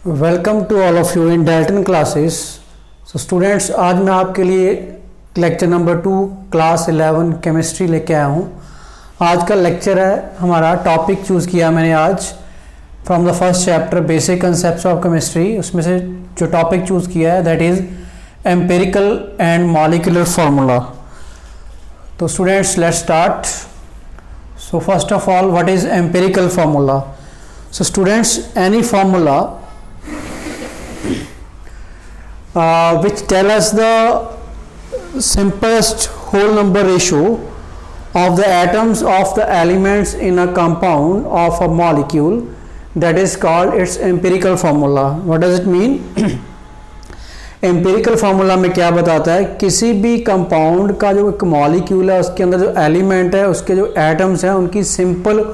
Welcome to all of you in Dalton classes. So students, आज मैं आपके लिए लेक्चर नंबर 2 क्लास 11 केमिस्ट्री लेके आया हूँ। आज का लेक्चर है हमारा, टॉपिक चूज़ किया मैंने आज from the first chapter basic concepts of chemistry. उसमें से जो टॉपिक चूज़ किया है that is empirical and molecular formula. तो students, let's start. So first of all, what is empirical formula? So students, any formula which tell us the simplest whole number ratio of the atoms of the elements in a compound of a molecule, that is called its empirical formula. What does it mean? empirical formula में क्या बताता है? किसी भी compound का जो एक molecule है उसके अंदर जो एलिमेंट है उसके जो एटम्स हैं उनकी सिंपल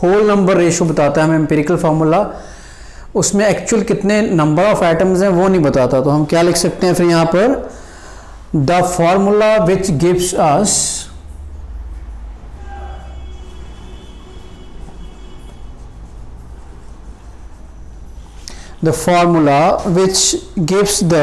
होल नंबर रेशियो बताता है हमें एम्पिरिकल फार्मूला। उसमें एक्चुअल कितने नंबर ऑफ एटम्स हैं वो नहीं बताता। तो हम क्या लिख सकते हैं फिर यहाँ पर? The formula which gives us the formula which gives the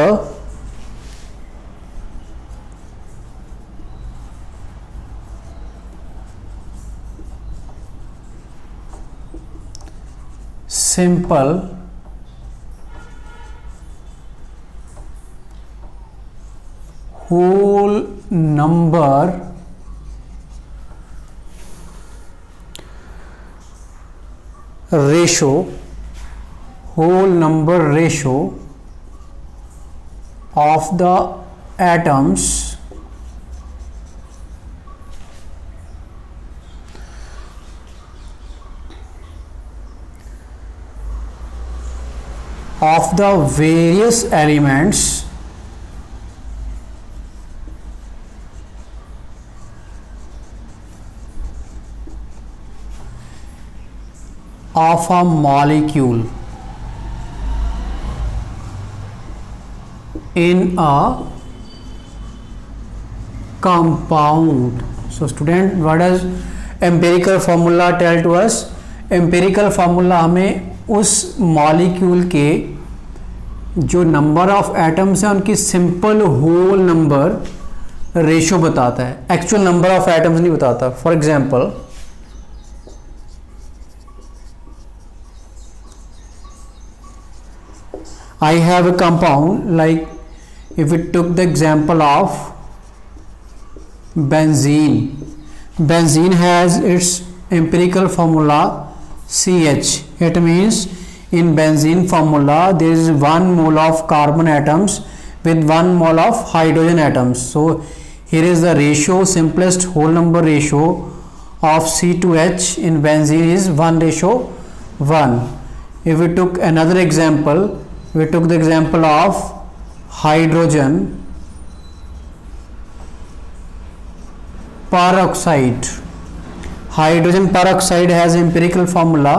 simple whole number ratio, whole number ratio of the atoms of the various elements of a molecule in a compound. So student, what does empirical formula tell to us? empirical formula हमें उस molecule के जो number of atoms हैं उनकी simple whole number ratio बताता है, actual number of atoms नहीं बताता। For example, I have a compound, like if we took the example of benzene. Benzene has its empirical formula CH. It means in benzene formula there is 1 mole of carbon atoms with 1 mole of hydrogen atoms. So here is the ratio, simplest whole number ratio of C to H in benzene is 1:1. If we took another example, we took the example of hydrogen peroxide. Hydrogen peroxide has empirical formula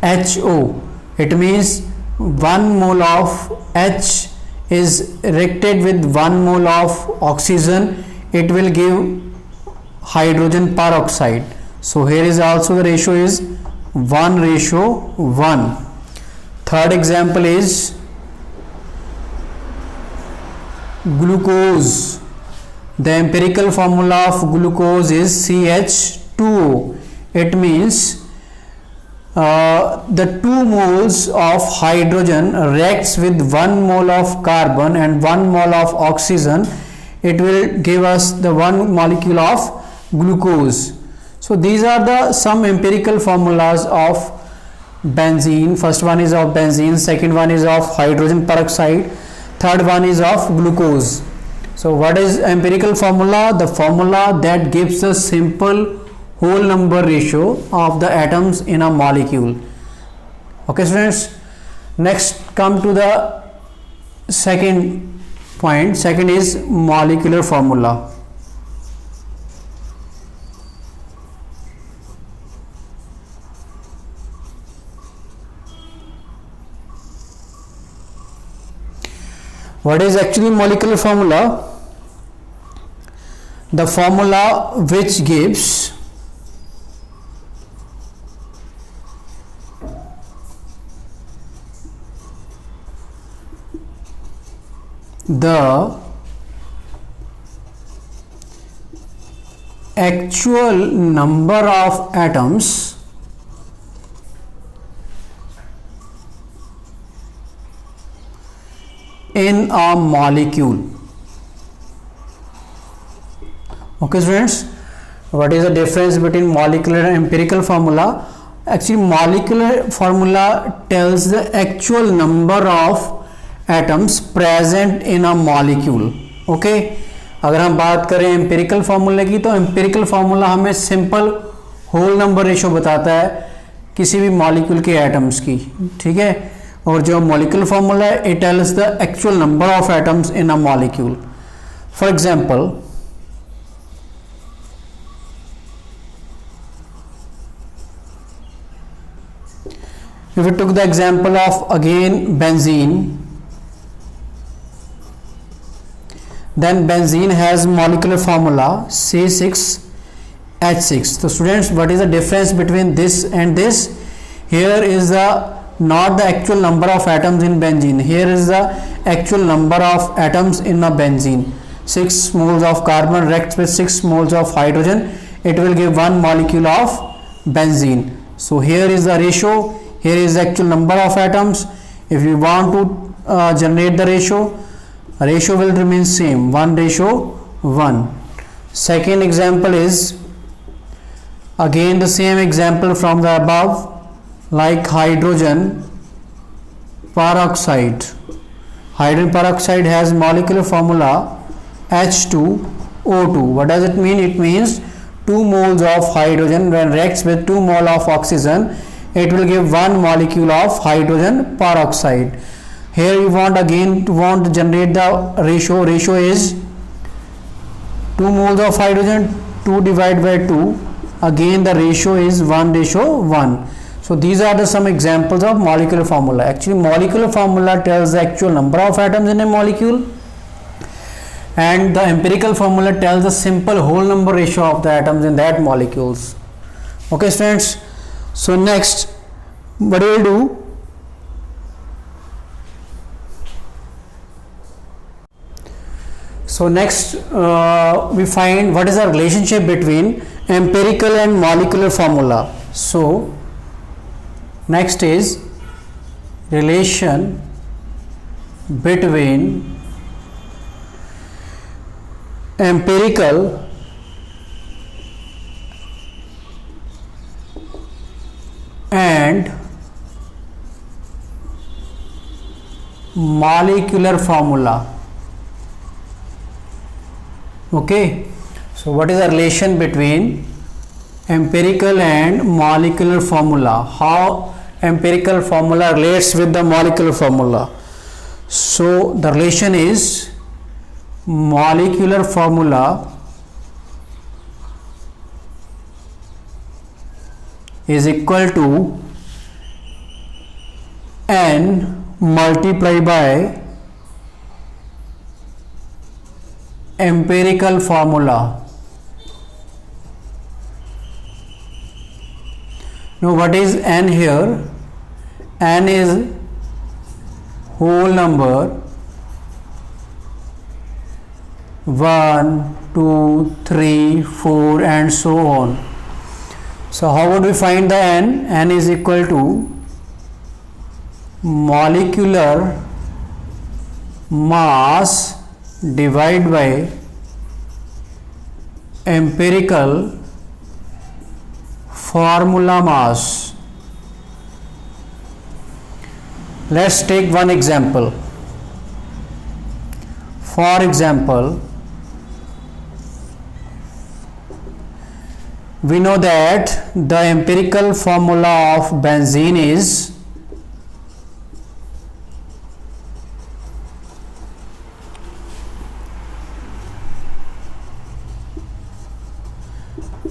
HO. It means 1 mole of H is reacted with 1 mole of oxygen, it will give hydrogen peroxide. So here is also the ratio is 1:1. Third example is glucose. The empirical formula of glucose is CH2O. It means the 2 moles of hydrogen reacts with 1 mole of carbon and 1 mole of oxygen. It will give us the 1 molecule of glucose. So these are the some empirical formulas of benzene. First one is of benzene, second one is of hydrogen peroxide, third one is of glucose. So what is empirical formula? The formula that gives a simple whole number ratio of the atoms in a molecule. Okay students, next come to the second point. Second is molecular formula. What is actually molecular formula? The formula which gives the actual number of atoms in a molecule. Okay students, what is the difference between molecular and empirical formula? Actually molecular formula tells the actual number of atoms present in a molecule. Okay, अगर हम बात करें empirical formula की, तो empirical formula हमें simple whole number ratio बताता है किसी भी मॉलिक्यूल के एटम्स की, ठीक है। और जो मॉलिक्यूलर फार्मूला है it tells the actual number of atoms in a molecule. For example, if we took the example of again benzene, then benzene has molecular formula C6H6. So students, what is the difference between this and this? Here is the not the actual number of atoms in benzene, here is the actual number of atoms in a benzene. 6 moles of carbon reacts with 6 moles of hydrogen, it will give 1 molecule of benzene. So here is the ratio, here is the actual number of atoms. If you want to generate the ratio will remain same, 1:1. Second example is again the same example from the above, like hydrogen peroxide. Hydrogen peroxide has molecular formula H2O2. What does it mean? It means 2 moles of hydrogen when reacts with 2 mole of oxygen, it will give 1 molecule of hydrogen peroxide. Here you want to generate the ratio. Ratio is 2 moles of hydrogen, 2 divided by 2. Again the ratio is 1:1. So these are the some examples of molecular formula. Actually molecular formula tells the actual number of atoms in a molecule, and the empirical formula tells the simple whole number ratio of the atoms in that molecules. Okay students, so next what we will do, so next we find what is the relationship between empirical and molecular formula. So next is relation between empirical and molecular formula. Okay, so what is the relation between empirical and molecular formula? How empirical formula relates with the molecular formula? So the relation is molecular formula is equal to n multiplied by empirical formula. Now what is n here? N is whole number 1, 2, 3, 4 and so on. So how would we find the n? N is equal to molecular mass divided by empirical formula mass. Let's take one example. For example, we know that the empirical formula of benzene is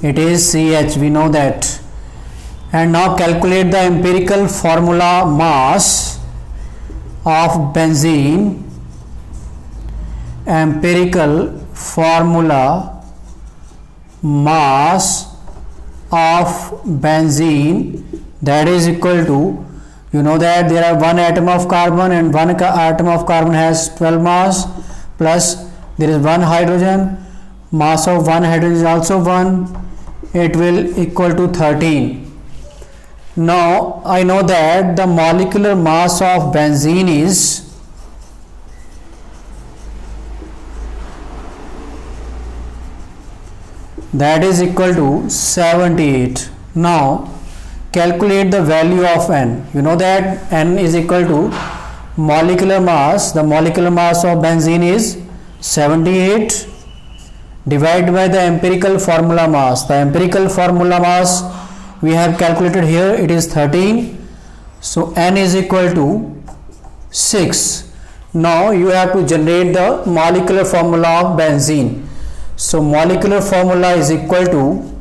CH, we know that. And now calculate the empirical formula mass of benzene. Empirical formula mass of benzene, that is equal to, you know that there are 1 atom of carbon and 1 atom of carbon has 12 mass. plus there is one hydrogen, mass of one hydrogen is also 1, it will equal to 13. Now I know that the molecular mass of benzene is equal to 78. Now calculate the value of N. You know that N is equal to molecular mass. The molecular mass of benzene is 78 divided by the empirical formula mass. The empirical formula mass we have calculated here, it is 13. So N is equal to 6. Now you have to generate the molecular formula of benzene. So molecular formula is equal to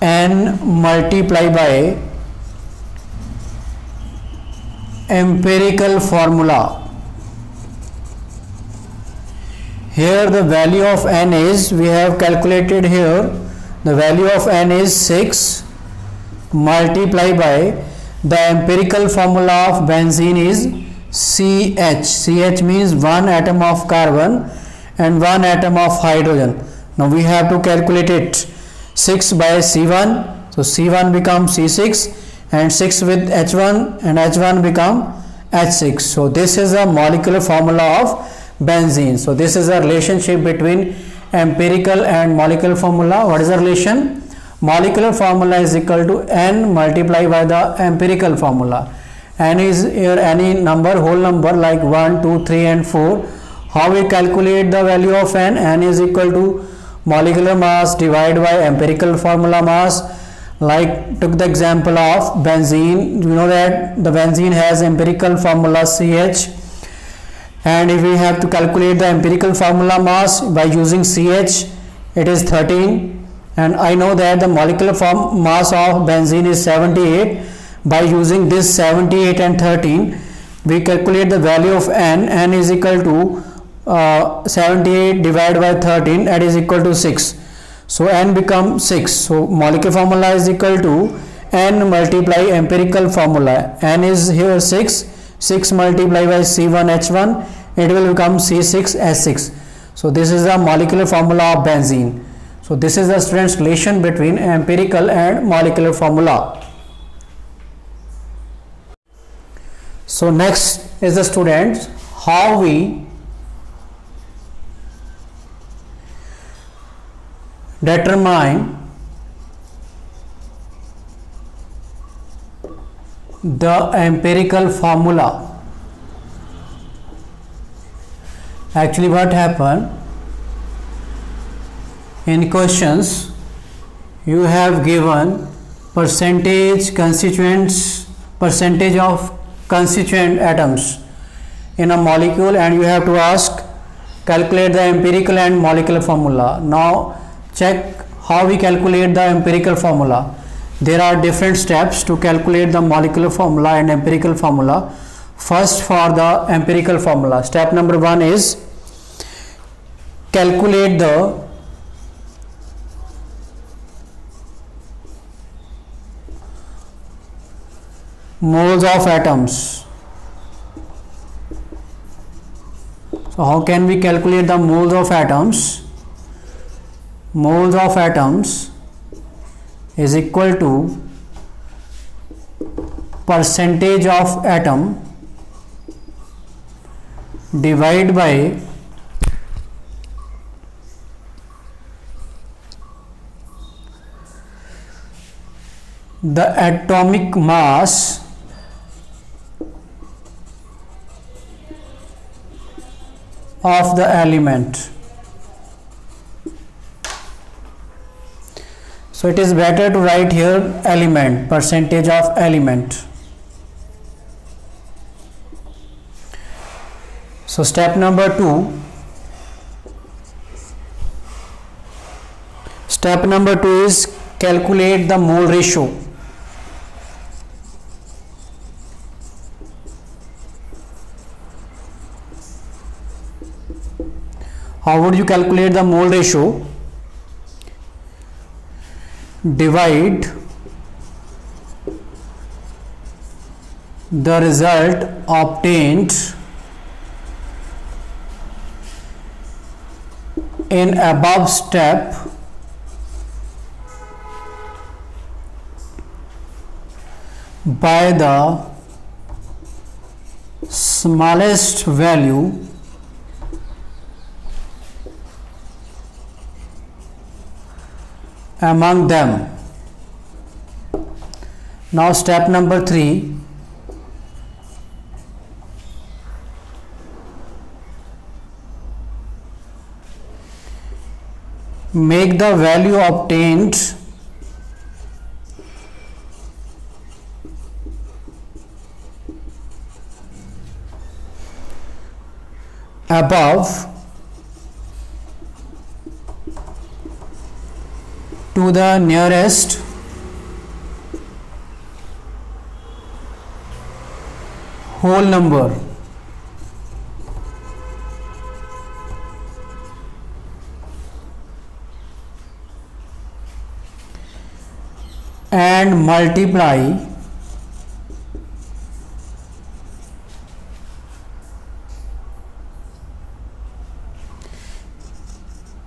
N multiplied by empirical formula. Here the value of N is, we have calculated here, the value of N is 6 multiplied by the empirical formula of benzene is CH. CH means one atom of carbon and one atom of hydrogen. Now we have to calculate it. 6 by C1, so C1 becomes C6 and 6 with H1 and H1 become H6. So this is a molecular formula of benzene. So this is a relationship between empirical and molecular formula. What is the relation? Molecular formula is equal to N multiplied by the empirical formula. N is here any number, whole number like 1, 2, 3 and 4. How we calculate the value of N? N is equal to molecular mass divided by empirical formula mass. Like took the example of benzene, you know that the benzene has empirical formula CH, and if we have to calculate the empirical formula mass by using CH, it is 13, and I know that the molecular mass of benzene is 78. By using this 78 and 13, we calculate the value of N. N is equal to 78 divided by 13, that is equal to 6. So N becomes 6. So molecular formula is equal to N multiply empirical formula. N is here 6. 6 multiplied by C1 H1, it will become C6 H6. So this is the molecular formula of benzene. So this is the students' relation between empirical and molecular formula. So next is the students, how we determine the empirical formula. Actually what happened in questions, you have given percentage of constituent atoms in a molecule, and you have to ask calculate the empirical and molecular formula. Now check how we calculate the empirical formula. There are different steps to calculate the molecular formula and empirical formula. First, for the empirical formula, step number 1 is calculate the moles of atoms. So how can we calculate the moles of atoms? Moles of atoms is equal to percentage of atom divided by the atomic mass of the element. So it is better to write here element, percentage of element. So step number 2. Step number 2 is calculate the mole ratio. How would you calculate the mole ratio? Divide the result obtained in above step by the smallest value among them. Now step number 3. Make the value obtained above to the nearest whole number. And multiply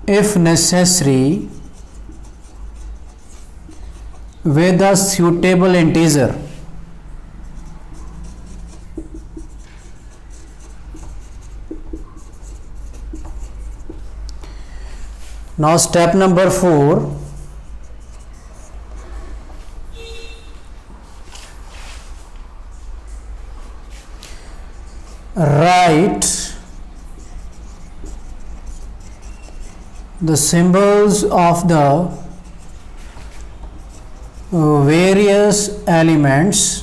if necessary with a suitable integer. Now step number 4. Write the symbols of the various elements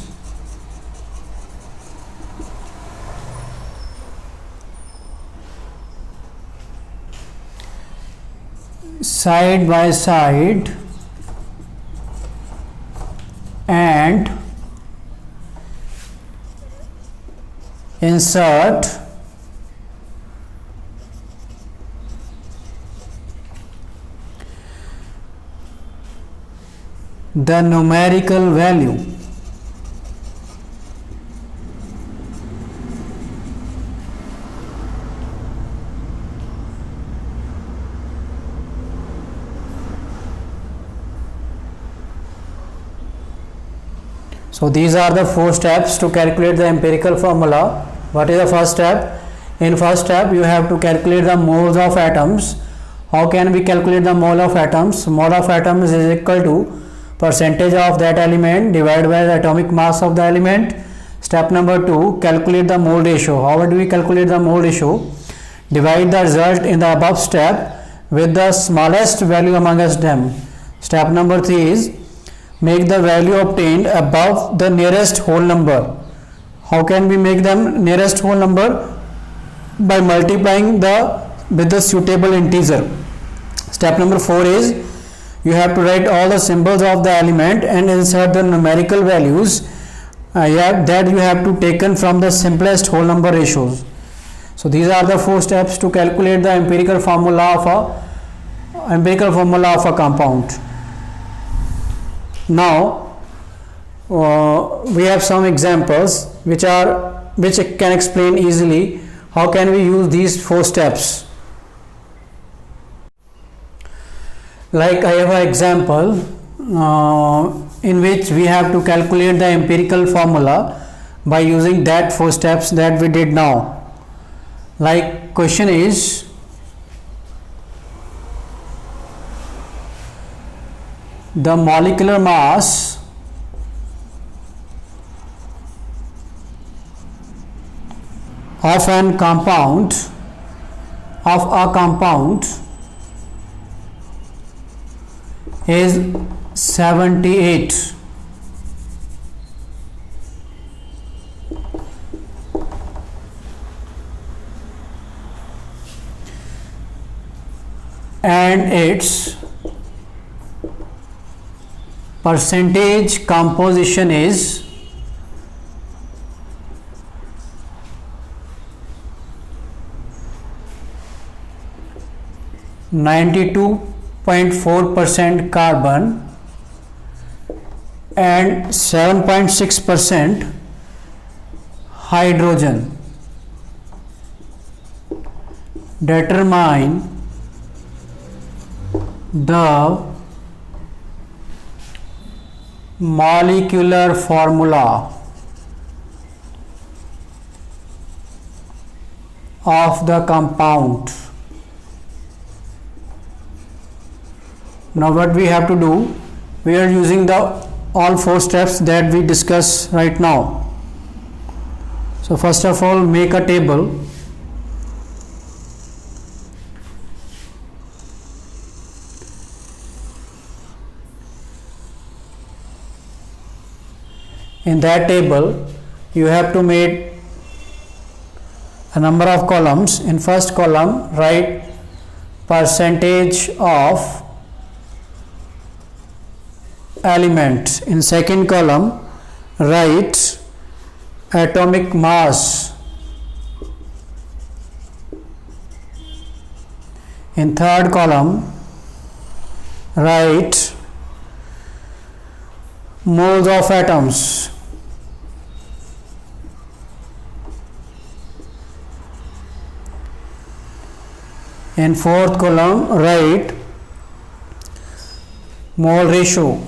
side by side and insert the numerical value. So these are the 4 steps to calculate the empirical formula. What is the first step? In first step you have to calculate the moles of atoms. How can we calculate the mole of atoms? Mole of atoms is equal to percentage of that element divided by the atomic mass of the element. Step number 2, calculate the mole ratio. How do we calculate the mole ratio? Divide the result in the above step with the smallest value amongst them. Step number 3 is make the value obtained above the nearest whole number. How can we make them nearest whole number? By multiplying with the suitable integer. Step number 4 is you have to write all the symbols of the element and insert the numerical values that you have to taken from the simplest whole number ratios. So these are the 4 steps to calculate the empirical formula of a compound. Now we have some examples which can explain easily how can we use these 4 steps. Like I have an example in which we have to calculate the empirical formula by using that 4 steps that we did now. Like question is, the molecular mass of a compound is 78. And its percentage composition is 92.4% carbon and 7.6% hydrogen. Determine the molecular formula of the compound. Now what we have to do, we are using the all 4 steps that we discuss right now. So first of all, make a table. In that table you have to make a number of columns. In first column write percentage of elements. In second column write atomic mass. In third column write moles of atoms. In fourth column write mole ratio.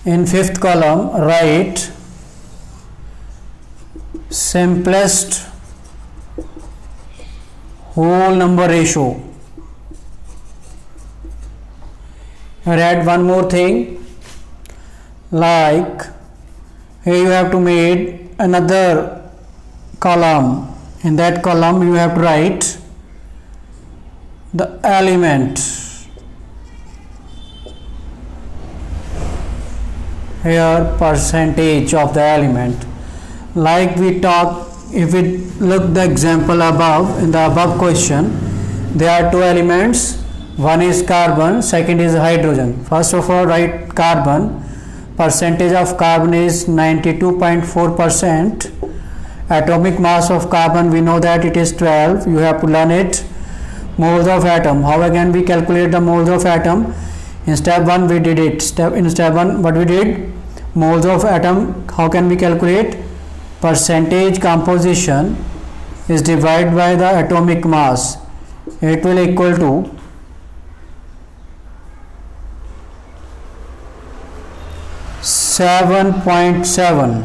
In fifth column write simplest whole number ratio. And add one more thing, like here you have to make another column. In that column you have to write the element. Here percentage of the element. Like we talk, if we look the example above, in the above question there are 2 elements. One is carbon, second is hydrogen. First of all write carbon. Percentage of carbon is 92.4%. Atomic mass of carbon, we know that it is 12. You have to learn it. Moles of atom. How again we calculate the moles of atom? In step 1 we did it. In step 1 what we did? Moles of atom. How can we calculate? Percentage composition is divided by the atomic mass. It will equal to 7.7.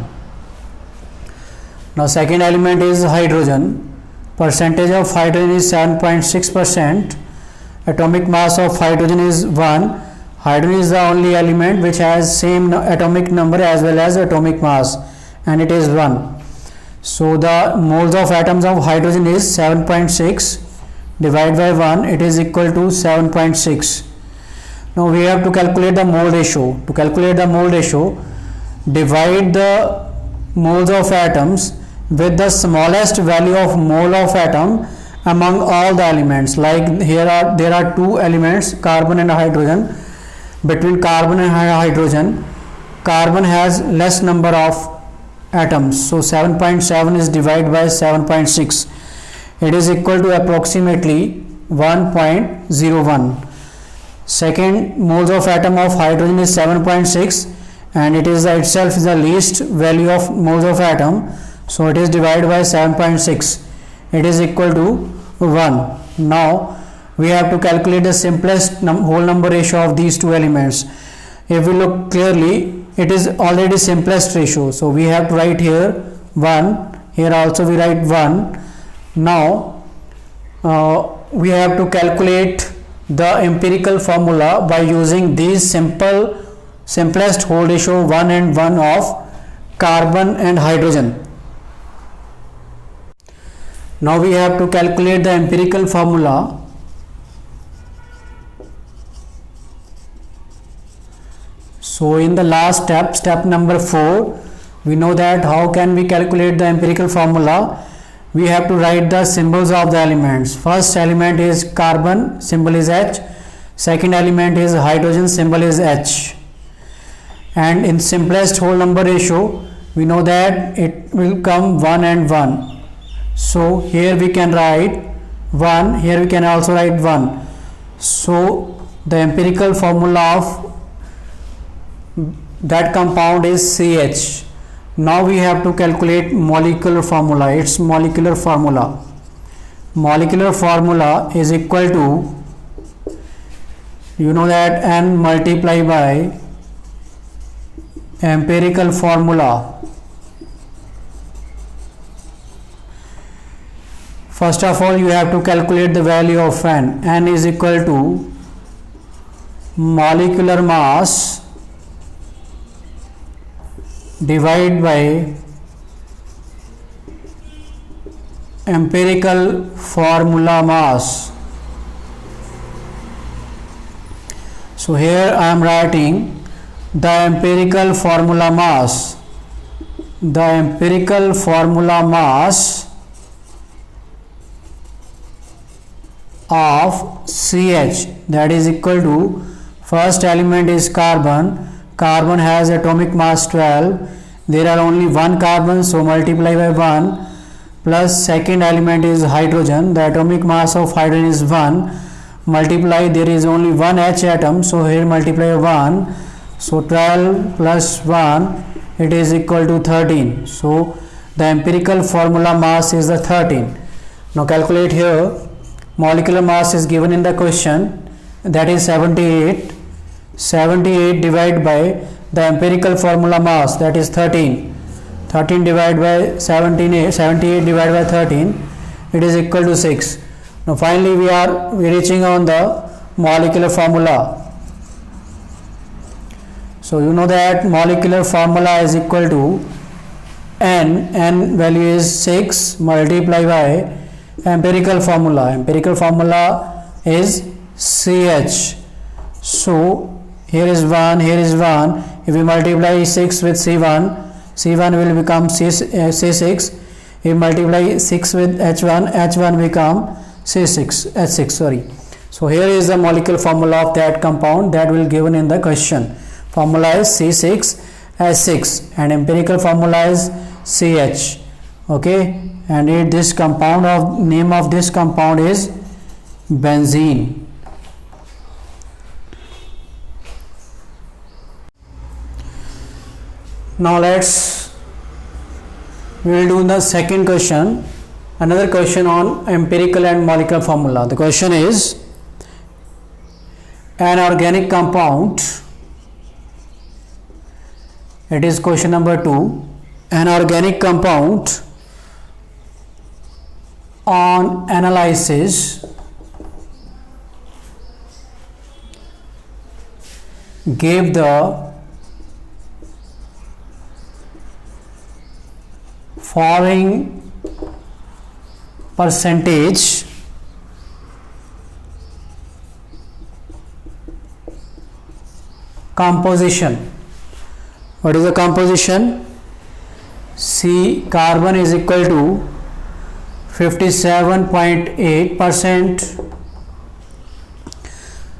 Now second element is hydrogen. Percentage of hydrogen is 7.6%. Atomic mass of hydrogen is 1. Hydrogen is the only element which has same atomic number as well as atomic mass, and it is 1. So the moles of atoms of hydrogen is 7.6 divided by 1, it is equal to 7.6. Now we have to calculate the mole ratio. To calculate the mole ratio, divide the moles of atoms with the smallest value of mole of atom among all the elements. Like there are 2 elements, carbon and hydrogen. Between carbon and hydrogen, carbon has less number of atoms, so 7.7 is divided by 7.6. It is equal to approximately 1.01. Second moles of atom of hydrogen is 7.6, and it is itself the least value of moles of atom, so it is divided by 7.6. It is equal to 1. Now we have to calculate the simplest whole number ratio of these 2 elements. If we look clearly, it is already simplest ratio, so we have to write here 1. Here also we write 1. Now we have to calculate the empirical formula by using these simplest whole ratio 1 and 1 of carbon and hydrogen. Now we have to calculate the empirical formula. So in the last step, step number 4, we know that how can we calculate the empirical formula. We have to write the symbols of the elements. First element is carbon, symbol is H. Second element is hydrogen, symbol is H. And in simplest whole number ratio, we know that it will come 1 and 1. So here we can write 1, here we can also write 1. So the empirical formula of that compound is CH. Now we have to calculate molecular formula. Its molecular formula is equal to, you know that, N multiply by empirical formula. First of all, you have to calculate the value of N. N is equal to molecular mass divided by empirical formula mass. So here I am writing the empirical formula mass. The empirical formula mass of CH, that is equal to, first element is carbon. Carbon has atomic mass 12. There are only one carbon, so multiply by 1, plus second element is hydrogen. The atomic mass of hydrogen is 1. Multiply, there is only one H atom, so here multiply by 1. So 12 plus 1, it is equal to 13. So the empirical formula mass is the 13. Now calculate here. Molecular mass is given in the question, that is 78. 78 divided by the empirical formula mass, that is 13. 13 divided by 78 divided by 13, it is equal to 6. Now finally we are reaching on the molecular formula. So you know that molecular formula is equal to N value is 6 multiply by empirical formula is CH. So here is 1, here is 1. If we multiply 6 with C1 will become C6. If we multiply 6 with H1 become H6, sorry. So here is the molecular formula of that compound that will given in the question. Formula is C6H6 and empirical formula is CH. Okay, and this compound, of name of this compound is benzene. Now we will do the second question, another question on empirical and molecular formula. The question is, an organic compound, it is question number 2, an organic compound on analysis gave the following percentage composition. What is the composition? C, carbon is equal to 57.8%,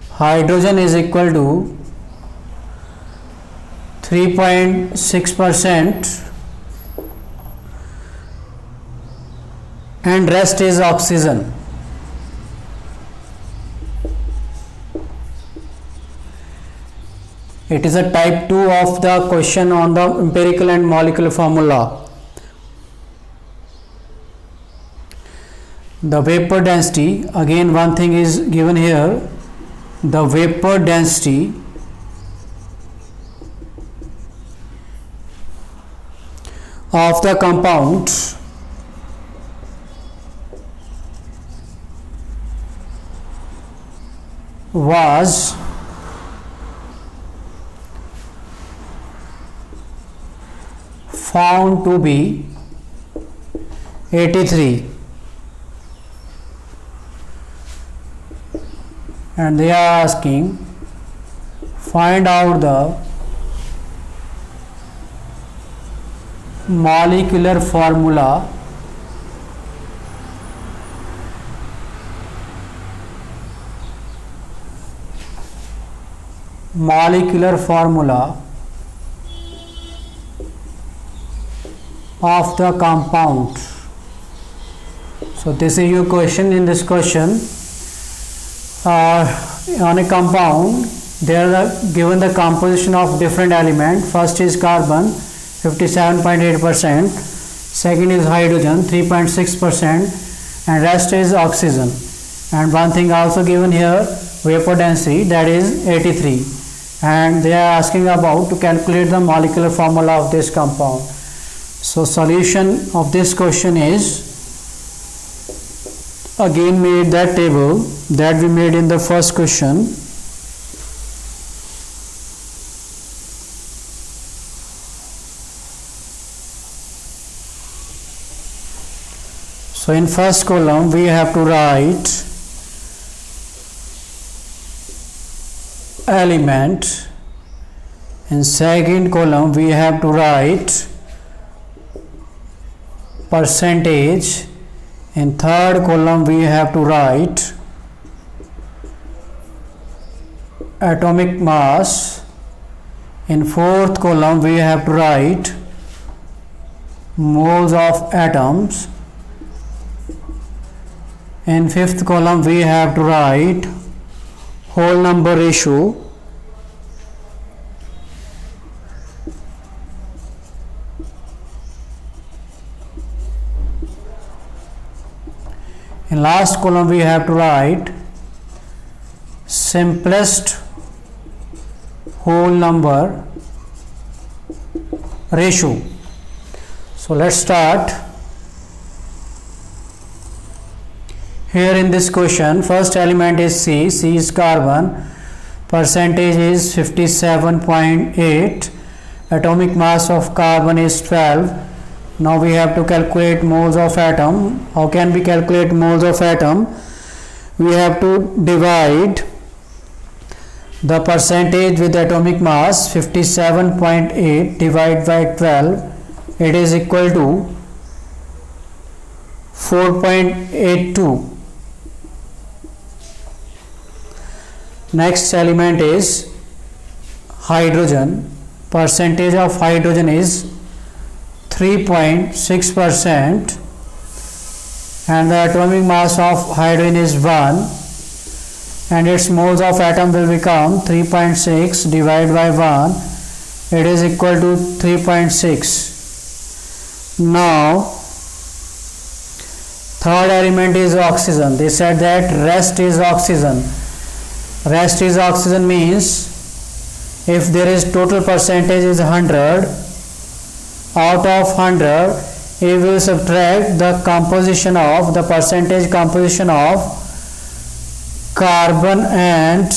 hydrogen is equal to 3.6%, and rest is oxygen. It is a type 2 of the question on the empirical and molecular formula. The vapor density, again one thing is given here, the vapor density of the compound was found to be 83, and they are asking find out the molecular formula of the compound. So this is your question. In this question, on a compound They are given the composition of different element. First is carbon 57.8%, second is hydrogen 3.6%, and rest is oxygen. And one thing also given here, vapor density, that is 83. And they are asking about to calculate the molecular formula of this compound. So solution of this question is, again made that table that we made in the first question. So in first column we have to write element, in second column we have to write percentage, in third column we have to write atomic mass, in fourth column we have to write moles of atoms, in fifth column we have to write whole number ratio, in last column we have to write simplest whole number ratio. So let's start. Here in this question, first element is C. C is carbon, percentage is 57.8, atomic mass of carbon is 12. Now we have to calculate moles of atom. How can we calculate moles of atom? We have to divide the percentage with atomic mass 57.8 divided by 12. It is equal to 4.82. Next element is hydrogen. Percentage of hydrogen is 3.6%, and the atomic mass of hydrogen is 1, and its moles of atom will become 3.6 divided by 1. It is equal to 3.6. Now third element is oxygen. They said that rest is oxygen. Rest is oxygen means if there is total percentage is 100, out of 100 we will subtract the composition of the percentage composition of carbon and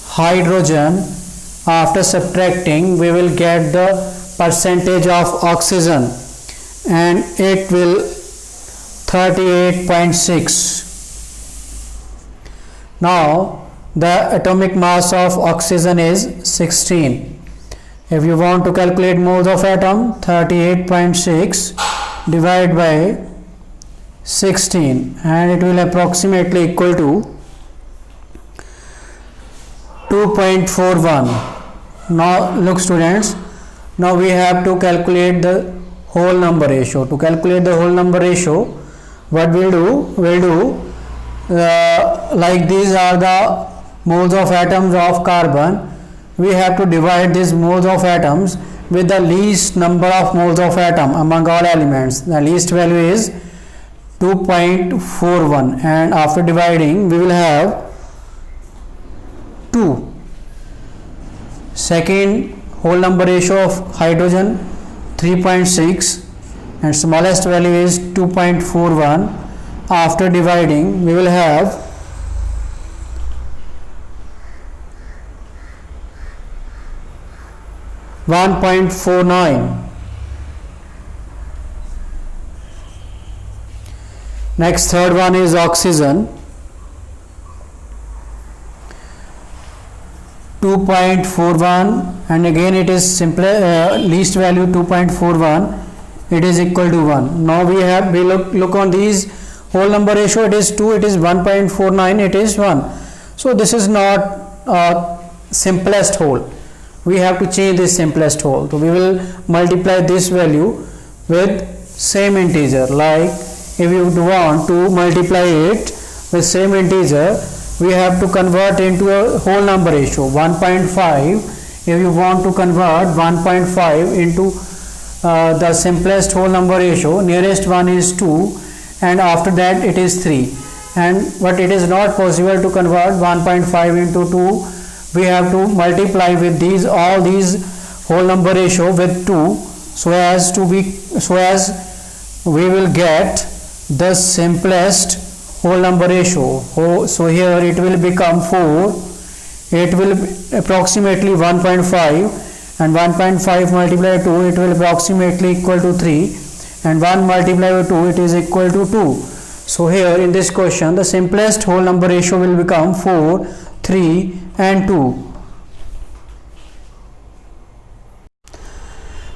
hydrogen. After subtracting we will get the percentage of oxygen, and it will 38.6. Now the atomic mass of oxygen is 16. If you want to calculate moles of atom, 38.6 divided by 16, and it will approximately equal to 2.41. Now look students, now we have to calculate the whole number ratio. To calculate the whole number ratio, what we'll do, like these are the moles of atoms of carbon, we have to divide these moles of atoms with the least number of moles of atom among all elements. The least value is 2.41, and after dividing we will have 2. Second whole number ratio of hydrogen 3.6, and smallest value is 2.41. After dividing we will have 1.49. Next third one is oxygen, 2.41, and again it is least value 2.41. It is equal to 1. Now we look on these whole number ratio. It is 2, it is 1.49, it is 1. So this is not simplest whole. We have to change this simplest whole. So we will multiply this value with same integer. Like if you want to multiply it with same integer, we have to convert into a whole number ratio 1.5. If you want to convert 1.5 into the simplest whole number ratio, nearest one is 2 and after that it is 3, but it is not possible to convert 1.5 into 2. We have to multiply with all these whole number ratio with 2 so as we will get the simplest whole number ratio. So here it will become 4. It will approximately 1.5, and 1.5 multiplied by 2, it will approximately equal to 3, and 1 multiplied by 2, it is equal to 2. So here in this question the simplest whole number ratio will become 4, 3 and 2.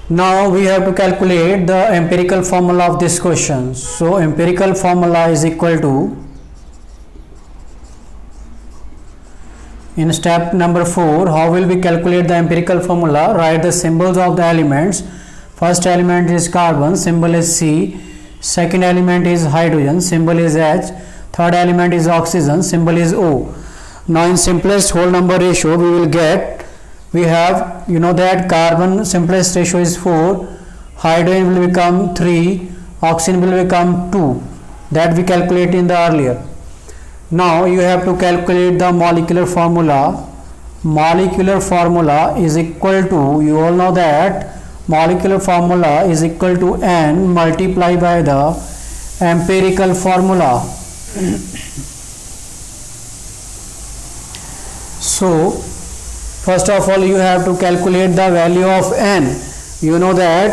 Now we have to calculate the empirical formula of this question. So empirical formula is equal to, in step number 4, how will we calculate the empirical formula? Write the symbols of the elements. First element is carbon, symbol is C. Second element is hydrogen, symbol is H. Third element is oxygen, symbol is O. Now in simplest whole number ratio we have that carbon simplest ratio is 4, hydrogen will become 3, oxygen will become 2, that we calculate in the earlier. Now you have to calculate the molecular formula. Molecular formula is equal to, you all know that molecular formula is equal to N multiplied by the empirical formula. So first of all you have to calculate the value of N. You know that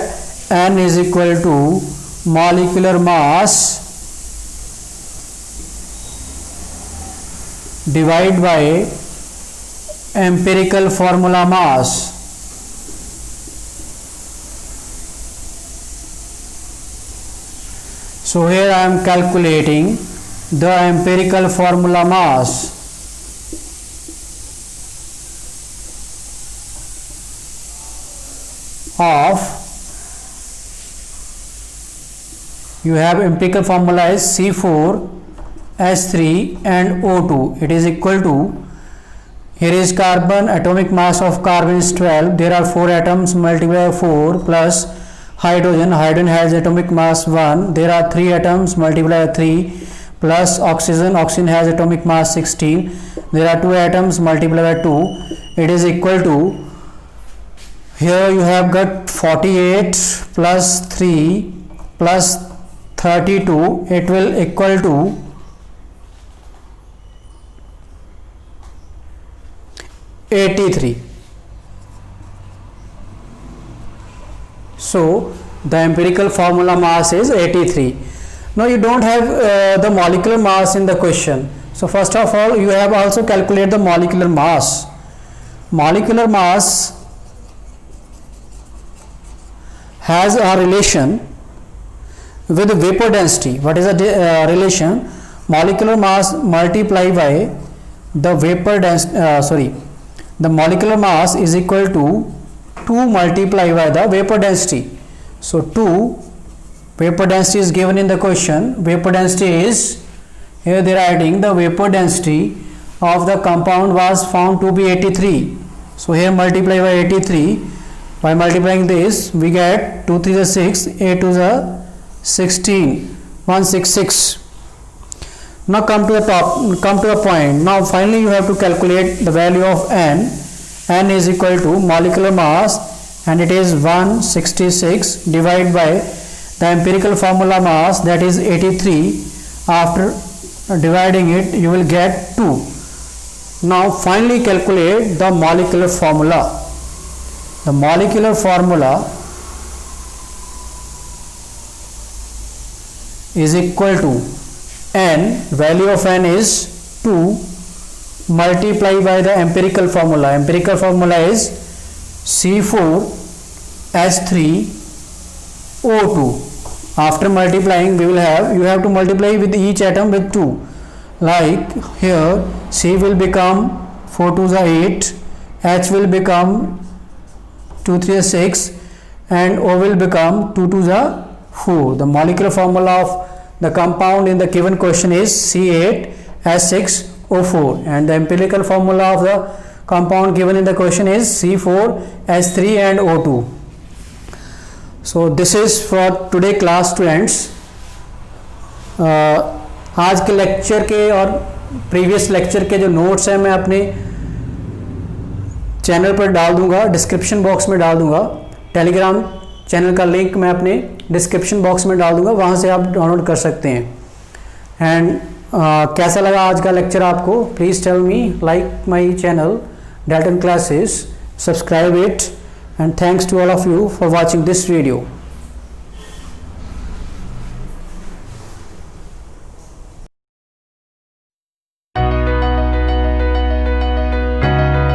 N is equal to molecular mass divided by empirical formula mass. So here I am calculating the empirical formula mass. You have empirical formula is C4H3 and O2. It is equal to, here is carbon, atomic mass of carbon is 12. There are 4 atoms multiplied by 4 plus hydrogen. Hydrogen has atomic mass 1. There are 3 atoms multiplied by 3 plus oxygen. Oxygen has atomic mass 16. There are 2 atoms multiplied by 2. It is equal to, here you have got 48 plus 3 plus 32. It will equal to 83. So the empirical formula mass is 83. Now you don't have the molecular mass in the question. So first of all you have also calculated the molecular mass. Molecular mass has a relation with the vapor density. What is the relation? Molecular mass multiplied by the vapor density, the molecular mass is equal to 2 multiplied by the vapor density. So 2 vapor density is given in the question. Vapor density is, here they are adding the vapor density of the compound was found to be 83. So here multiply by 83. By multiplying this we get 2 3 is 6, 8 2 is 16, 166. Now come to a point. Now finally you have to calculate the value of N. N is equal to molecular mass, and it is 166 divided by the empirical formula mass, that is 83. After dividing it you will get 2. Now finally calculate the molecular formula. The molecular formula is equal to N, value of N is 2 multiplied by the empirical formula. Empirical formula is C4H3O2. After multiplying we will have, you have to multiply with each atom with 2. Like here C will become 4 2 is 8, H will become 2 3 is 6, and O will become 2 2 is 4. The molecular formula of the compound in the given question is C8H6 O4 and the empirical formula of the compound given in the question is C4H3 and O2. So this is for today class students. आज के lecture के और previous lecture के जो notes हैं मैं अपने channel पर डाल दूंगा, डिस्क्रिप्शन बॉक्स में डाल दूंगा। टेलीग्राम चैनल का लिंक मैं अपने डिस्क्रिप्शन बॉक्स में डाल दूंगा, वहाँ से आप डाउनलोड कर सकते हैं। एंड कैसा लगा आज का लेक्चर आपको? Please tell me, like my channel Dalton Classes, subscribe it, and thanks to all of you for watching this video.